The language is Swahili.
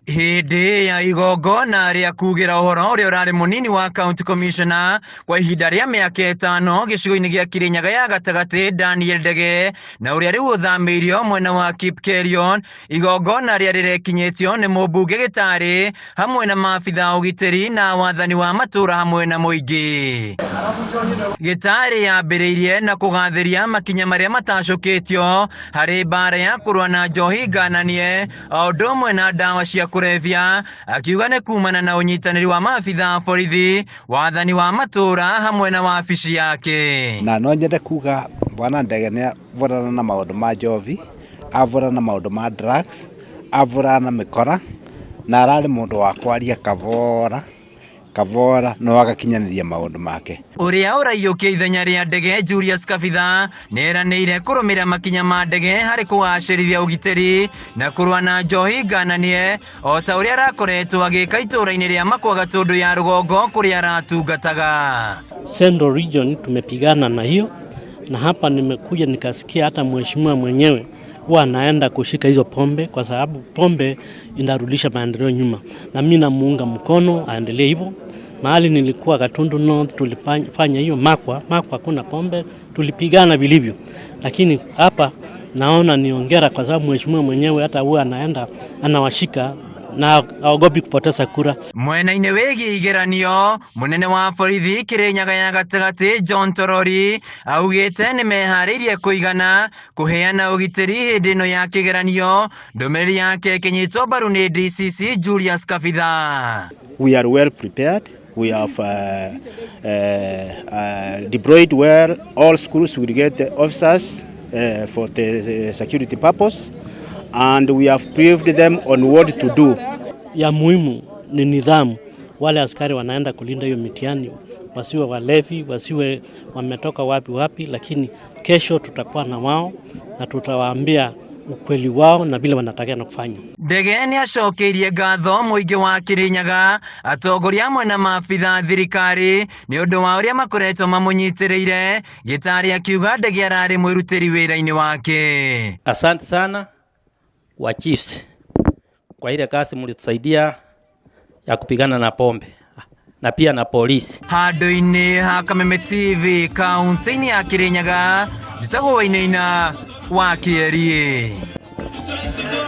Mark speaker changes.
Speaker 1: Hindi ya igongona ria kugira uhoro uria urari munini wa county commissioner kwa ihinda ria miaka 5 gicigo-ini gia Kirinyaga ya gatagati Daniel Ndege na uria riu uthamirio mwena wa Kipkelion. Igongona ria rirekinyitio ni mumbunge Gitari hamwe na maabitha ugitiri na wathani wa matura hamwe na muingi. Gitari yambiriirie na kugathiria makinya maria matacukitio hari mbara ya kurua na njohi ngananie odumwe na dawa cia kurevya, akiuga ni kumana na unyitaniri wa maabitha borithi, wathani wa matura hamwe na wabici yake.
Speaker 2: Na no nyende kuga bwana Ndege ni avurana na maundu ma njovi, avurana na maundu ma drugs, avurana na mikora, na arari mundu wa kwaria kavora no agakinyaniria maundu make.
Speaker 1: Uria uraiyukia ithenya ria Ndege Julius Kabitha neranire kurumira makinya ma Ndege hari kugacirithia ugitiri na kurua na njohi ngananie, o ta uria arakoretwo agika itura-ini ria Makwa Gatundu ya Rugongo kuria aratungataga.
Speaker 3: Central Region tumepigana na hiyo, na hapa nimekuja nikasikia hata mheshimiwa mwenyewe huwa anaenda kushika hizo pombe kwa sababu pombe inarudisha maendeleo nyuma, na mimi namuunga mkono aendelee hivyo. Mahali nilikuwa Gatundu North tulifanya hiyo Makwa hakuna pombe, tulipigana vilivyo, lakini hapa naona niongera kwa sababu mheshimiwa mwenyewe hata huwa anaenda anawashika na aogopi kupoteza kura.
Speaker 1: Mwena-ini wigi igeranio munene wa borithi Kirinyaga ya gatagati John Torori augite ni mehariirie kuigana kuheana ugitiri hindi ino ya kigeranio. Ndumiriri yake kinyitwo mbaru ni DCC Julius Kabitha.
Speaker 4: We are well prepared. We have deployed where all schools will get the officers for the security purpose, and we have briefed them on what to do.
Speaker 3: Ya muhimu ni nidhamu. Wale askari wanaenda kulinda hiyo mitihani wasiwe walevi, wasiwe wametoka wapi, lakini kesho tutakuwa na wao na tutawaambia ukweli wao na vile wanatakiwa kufanya.
Speaker 1: Ndege ni acokeirie ngatho muingi wa Kirinyaga, atongoria amwe na maabitha thirikari ni undu wa uria makoretwo mamunyitiriire. Gitari akiuga Ndege arari mwirutiri wira-ini wake.
Speaker 5: Asante sana wa chiefs kwa ile kazi mlitusaidia ya kupigana na pombe na pia na polisi.
Speaker 1: Handu-ini ha Kameme TV kaunti-ini ya Kirinyaga, njitagwo Wainaina wa Kierie.